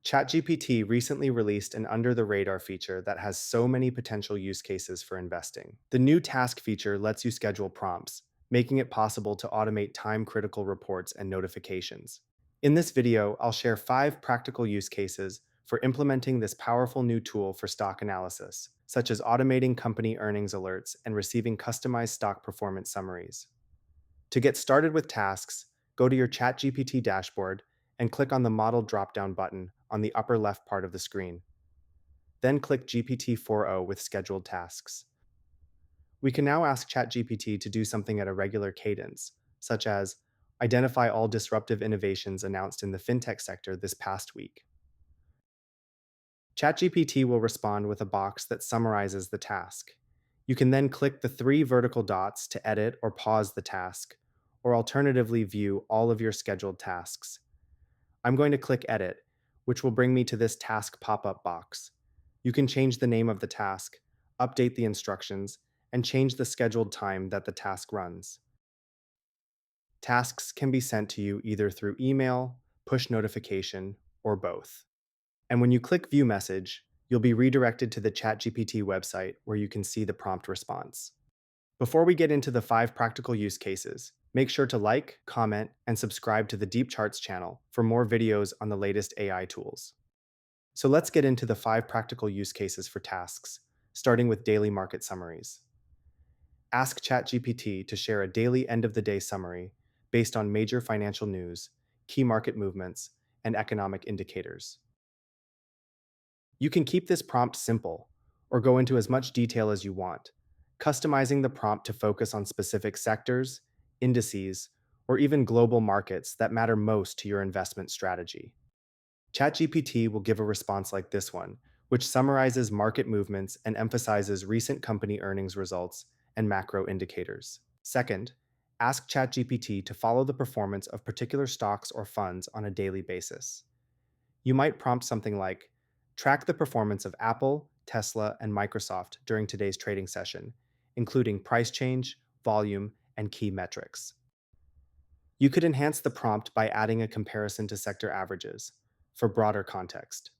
ChatGPT recently released an under the radar feature that has so many potential use cases for investing. The new task feature lets you schedule prompts, making it possible to automate time critical reports and notifications. In this video, I'll share 5 practical use cases for implementing this powerful new tool for stock analysis, such as automating company earnings alerts and receiving customized stock performance summaries. To get started with tasks, go to your ChatGPT dashboard and click on the Model drop-down button on the upper left part of the screen. Then click GPT-4o with scheduled tasks. We can now ask ChatGPT to do something at a regular cadence, such as identify all disruptive innovations announced in the fintech sector this past week. ChatGPT will respond with a box that summarizes the task. You can then click the 3 vertical dots to edit or pause the task, or alternatively view all of your scheduled tasks. I'm going to click Edit, which will bring me to this task pop-up box. You can change the name of the task, update the instructions, and change the scheduled time that the task runs. Tasks can be sent to you either through email, push notification, or both. And when you click View Message, you'll be redirected to the ChatGPT website where you can see the prompt response. Before we get into the 5 practical use cases, make sure to like, comment, and subscribe to the Deep Charts channel for more videos on the latest AI tools. So let's get into the 5 practical use cases for tasks, starting with daily market summaries. Ask ChatGPT to share a daily end-of-the-day summary based on major financial news, key market movements, and economic indicators. You can keep this prompt simple, or go into as much detail as you want, customizing the prompt to focus on specific sectors, indices, or even global markets that matter most to your investment strategy. ChatGPT will give a response like this one, which summarizes market movements and emphasizes recent company earnings results and macro indicators. Second, ask ChatGPT to follow the performance of particular stocks or funds on a daily basis. You might prompt something like, track the performance of Apple, Tesla, and Microsoft during today's trading session, including price change, volume, and key metrics. You could enhance the prompt by adding a comparison to sector averages for broader context.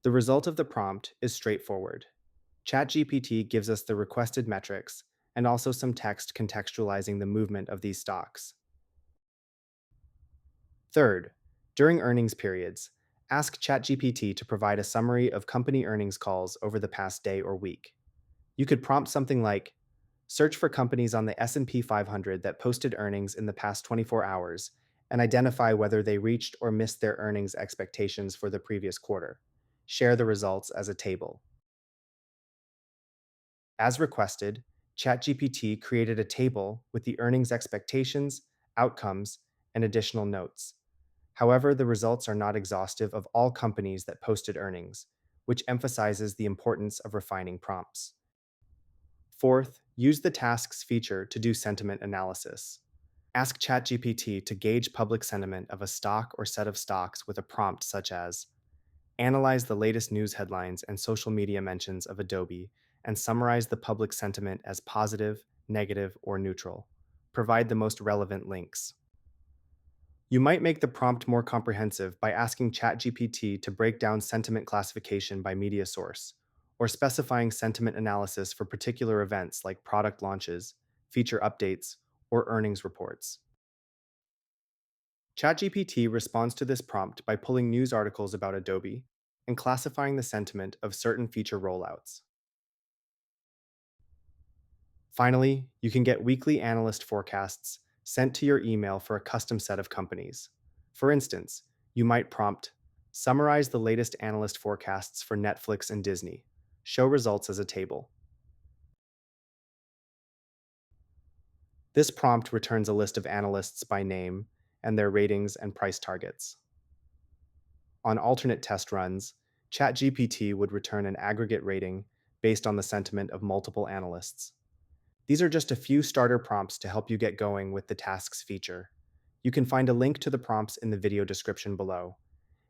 The result of the prompt is straightforward. ChatGPT gives us the requested metrics and also some text contextualizing the movement of these stocks. Third, during earnings periods, ask ChatGPT to provide a summary of company earnings calls over the past day or week. You could prompt something like, search for companies on the S&P 500 that posted earnings in the past 24 hours and identify whether they reached or missed their earnings expectations for the previous quarter. Share the results as a table. As requested, ChatGPT created a table with the earnings expectations, outcomes, and additional notes. However, the results are not exhaustive of all companies that posted earnings, which emphasizes the importance of refining prompts. Fourth, use the Tasks feature to do sentiment analysis. Ask ChatGPT to gauge public sentiment of a stock or set of stocks with a prompt such as, analyze the latest news headlines and social media mentions of Adobe and summarize the public sentiment as positive, negative, or neutral. Provide the most relevant links. You might make the prompt more comprehensive by asking ChatGPT to break down sentiment classification by media source, or specifying sentiment analysis for particular events like product launches, feature updates, or earnings reports. ChatGPT responds to this prompt by pulling news articles about Adobe and classifying the sentiment of certain feature rollouts. Finally, you can get weekly analyst forecasts sent to your email for a custom set of companies. For instance, you might prompt, summarize the latest analyst forecasts for Netflix and Disney. Show results as a table. This prompt returns a list of analysts by name and their ratings and price targets. On alternate test runs, ChatGPT would return an aggregate rating based on the sentiment of multiple analysts. These are just a few starter prompts to help you get going with the Tasks feature. You can find a link to the prompts in the video description below.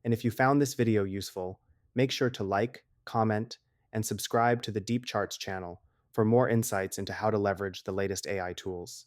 And if you found this video useful, make sure to like, comment, and subscribe to the Deep Charts channel for more insights into how to leverage the latest AI tools.